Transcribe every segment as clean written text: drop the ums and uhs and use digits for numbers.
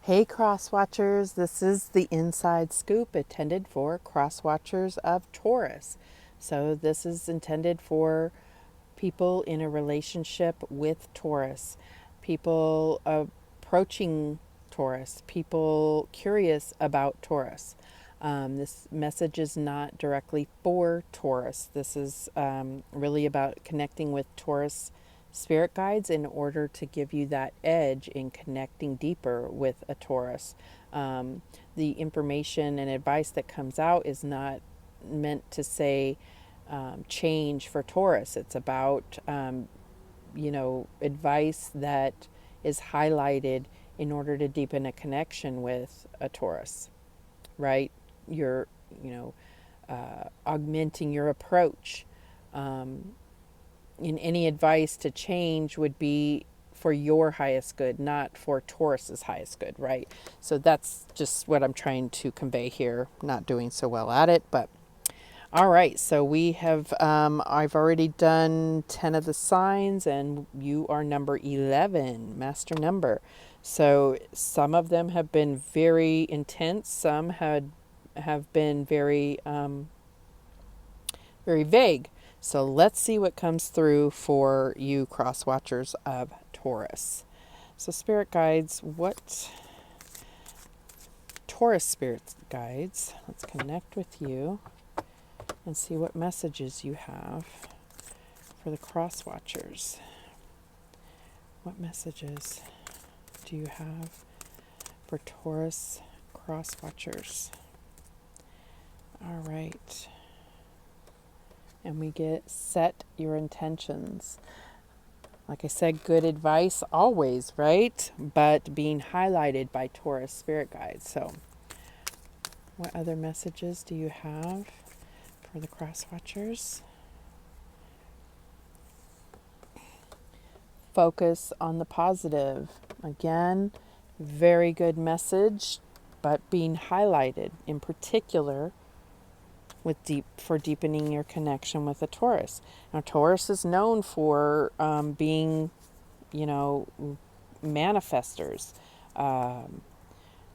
Hey cross watchers, this is the inside scoop intended for cross watchers of Taurus. So this is intended for people in a relationship with Taurus, people approaching Taurus, people curious about Taurus. This message is not directly for Taurus. This is really about connecting with Taurus spirit guides in order to give you that edge in connecting deeper with a Taurus. The information and advice that comes out is not meant to say change for Taurus. It's about, advice that is highlighted in order to deepen a connection with a Taurus, right? You're, augmenting your approach. In any advice to change would be for your highest good, not for Taurus's highest good, right? So that's just what I'm trying to convey here. Not doing so well at it, but all right. So we have, I've already done 10 of the signs, and you are number 11, master number. So some of them have been very intense. Some have been very, very vague. So let's see what comes through for you cross watchers of Taurus. So spirit guides, what Taurus spirit guides, let's connect with you and see what messages you have for the cross watchers. What messages do you have for Taurus cross watchers? All right. And we get set your intentions. Like I said, good advice always, right? But being highlighted by Taurus spirit guides. So what other messages do you have for the cross watchers? Focus on the positive. Again, very good message, but being highlighted in particular with for deepening your connection with a Taurus. Now, Taurus is known for being, manifestors,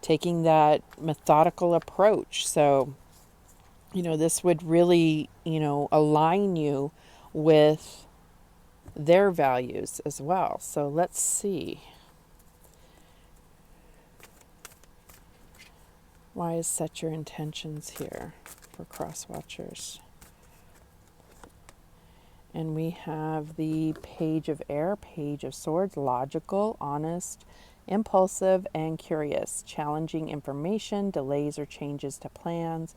taking that methodical approach. So, this would really, align you with their values as well. So let's see. Why is set your intentions here for cross watchers? And we have the Page of Air, Page of Swords, logical, honest, impulsive, and curious, challenging information, delays or changes to plans,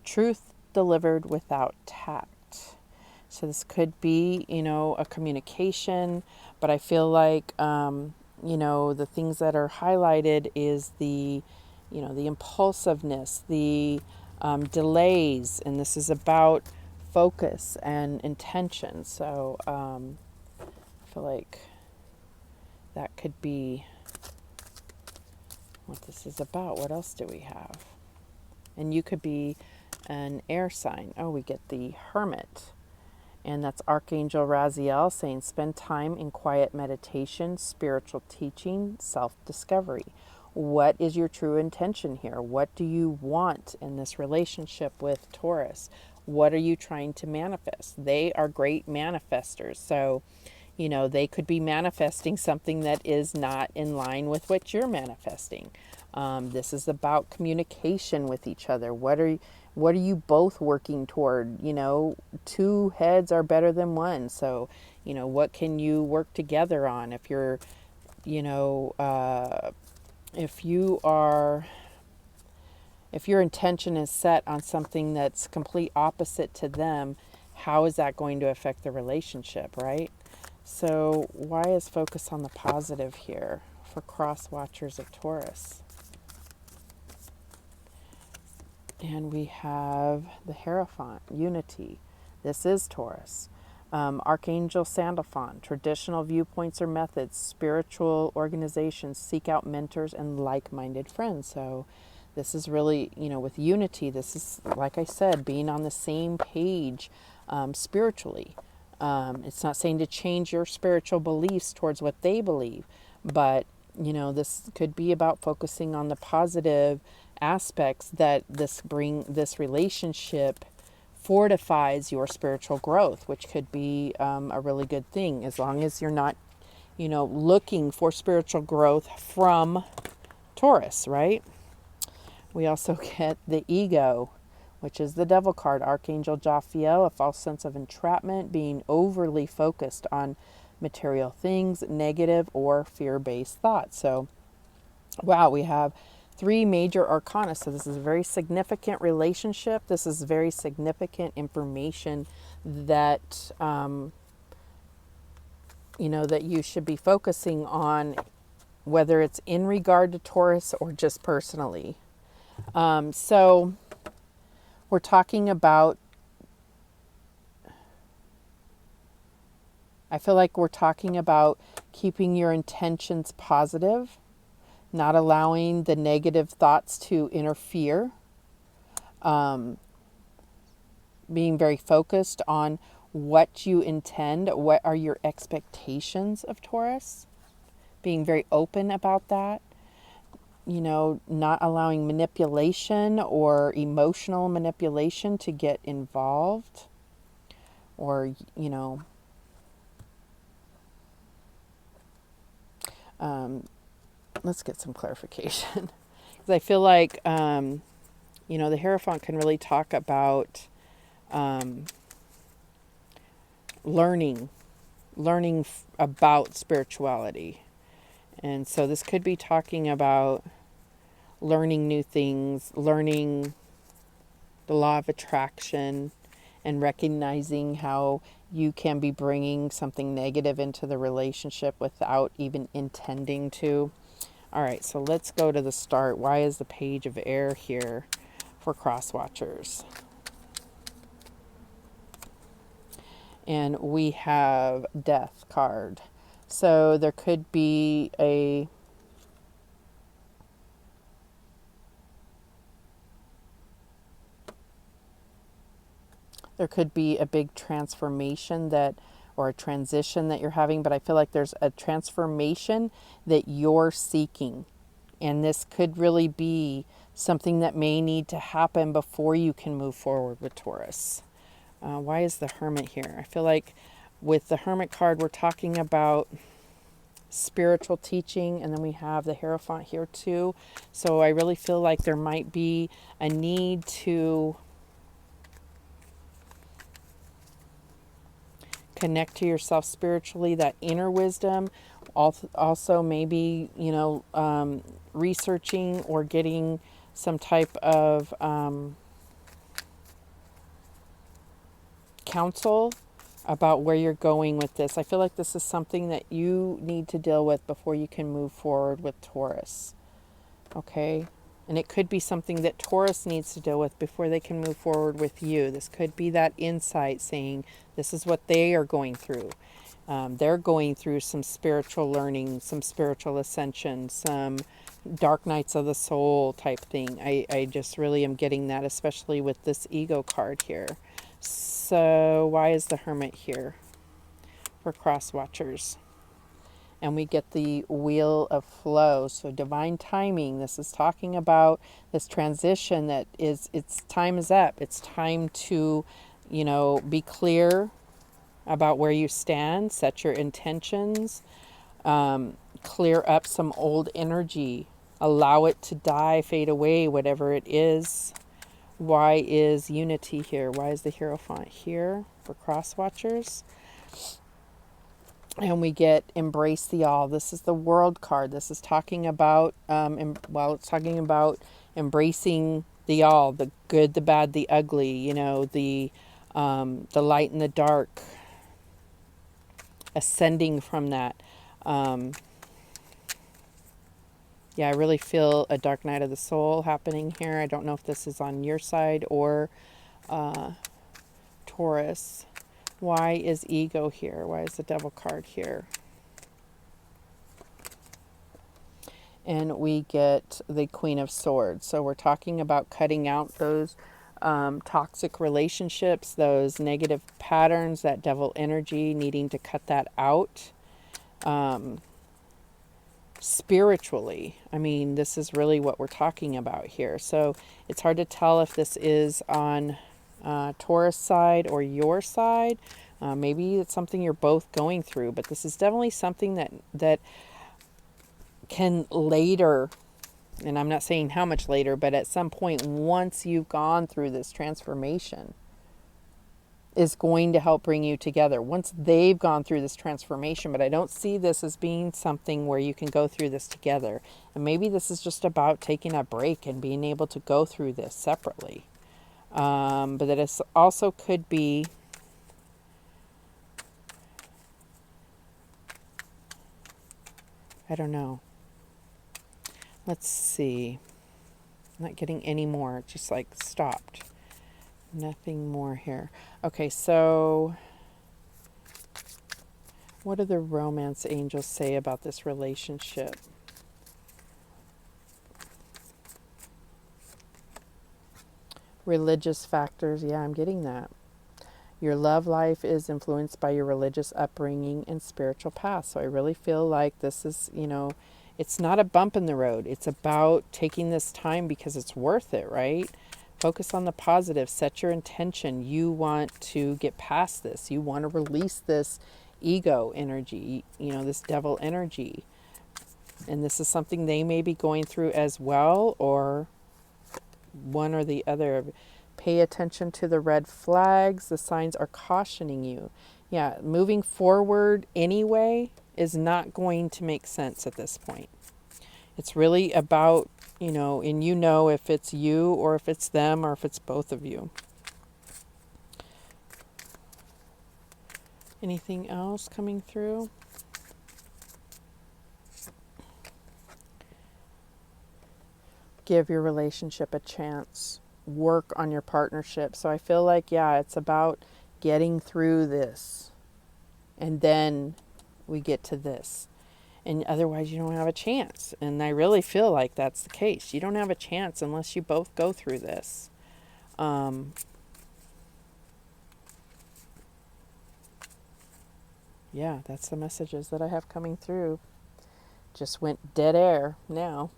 truth delivered without tact. So this could be, a communication, but I feel like, the things that are highlighted is the, the impulsiveness, the delays, and this is about focus and intention. So I feel like that could be what this is about. What else do we have? And you could be an air sign. Oh, we get the Hermit. And that's Archangel Raziel saying, spend time in quiet meditation, spiritual teaching, self-discovery. What is your true intention here? What do you want in this relationship with Taurus? What are you trying to manifest? They are great manifestors. So, they could be manifesting something that is not in line with what you're manifesting. This is about communication with each other. What are you both working toward? Two heads are better than one. So, what can you work together on? If you're, if your intention is set on something that's complete opposite to them, how is that going to affect the relationship, right? So why is focus on the positive here for cross watchers of Taurus? And we have the Hierophant, unity. This is Taurus. Archangel Sandalphon, traditional viewpoints or methods, spiritual organizations seek out mentors and like-minded friends. So this is really, with unity, this is, like I said, being on the same page spiritually. It's not saying to change your spiritual beliefs towards what they believe, but, You know, this could be about focusing on the positive aspects that this relationship fortifies your spiritual growth, which could be a really good thing, as long as you're not, you know, looking for spiritual growth from Taurus, right? We also get the ego, which is the devil card, Archangel Jophiel, a false sense of entrapment, being overly focused on material things, negative or fear-based thoughts. So, wow, we have three major arcana. So this is a very significant relationship. This is very significant information that, you know, that you should be focusing on, whether it's in regard to Taurus or just personally. So we're talking about, I feel like we're talking about keeping your intentions positive, not allowing the negative thoughts to interfere, being very focused on what you intend, what are your expectations of Taurus, being very open about that, you know, not allowing manipulation or emotional manipulation to get involved, or, you know, let's get some clarification. Because I feel like, you know, the Hierophant can really talk about learning about spirituality. And so this could be talking about learning new things, learning the law of attraction, and recognizing how you can be bringing something negative into the relationship without even intending to. All right, so let's go to the start. Why is the Page of Air here for cross watchers? And we have Death card. So there could be a big transformation that, or a transition that you're having, but I feel like there's a transformation that you're seeking. And this could really be something that may need to happen before you can move forward with Taurus. Why is the Hermit here? I feel like with the Hermit card, we're talking about spiritual teaching, and then we have the Hierophant here too. So I really feel like there might be a need to connect to yourself spiritually, that inner wisdom. Also maybe, you know, researching or getting some type of counsel about where you're going with this. I feel like this is something that you need to deal with before you can move forward with Taurus. Okay? And it could be something that Taurus needs to deal with before they can move forward with you. This could be that insight saying this is what they are going through. They're going through some spiritual learning, some spiritual ascension, some dark nights of the soul type thing. I just really am getting that, especially with this ego card here. So why is the Hermit here for cross watchers? And we get the Wheel of Flow. So divine timing. This is talking about this transition that is, its time is up. It's time to, you know, be clear about where you stand, set your intentions, clear up some old energy, allow it to die, fade away, whatever it is. Why is Unity here? Why is the Hierophant here for cross watchers? And we get Embrace the All. This is the World card. This is talking about, it's talking about embracing the all, the good, the bad, the ugly, you know, the light and the dark, ascending from that. Yeah, I really feel a dark night of the soul happening here. I don't know if this is on your side or Taurus. Why is Ego here? Why is the Devil card here? And we get the Queen of Swords. So we're talking about cutting out those toxic relationships, those negative patterns, that devil energy, needing to cut that out. spiritually. I mean, this is really what we're talking about here. So it's hard to tell if this is on Taurus side or your side. Maybe it's something you're both going through, but this is definitely something that can later, and I'm not saying how much later, but at some point, once you've gone through this transformation, is going to help bring you together once they've gone through this transformation. But I don't see this as being something where you can go through this together. And maybe this is just about taking a break and being able to go through this separately. But that it also could be I don't know. Let's see. I'm not getting any more. It just like stopped. Nothing more here. Okay, so what do the romance angels say about this relationship? Religious factors. Yeah, I'm getting that. Your love life is influenced by your religious upbringing and spiritual past. So I really feel like this is, it's not a bump in the road. It's about taking this time because it's worth it, right? Focus on the positive. Set your intention. You want to get past this. You want to release this ego energy, this devil energy. And this is something they may be going through as well, or one or the other. Pay attention to the red flags. The signs are cautioning you. Yeah, moving forward anyway is not going to make sense at this point. It's really about, and if it's you or if it's them or if it's both of you. Anything else coming through? Give your relationship a chance. Work on your partnership. So I feel like, it's about getting through this. And then we get to this. And otherwise you don't have a chance. And I really feel like that's the case. You don't have a chance unless you both go through this. That's the messages that I have coming through. Just went dead air now.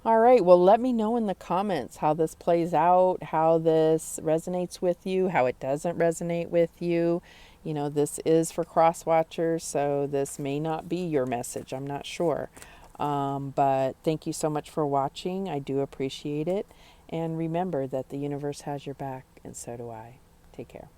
All right, well, let me know in the comments how this plays out, how this resonates with you, how it doesn't resonate with you. This is for cross watchers, so this may not be your message. I'm not sure. But thank you so much for watching. I do appreciate it. And remember that the universe has your back, and so do I. Take care.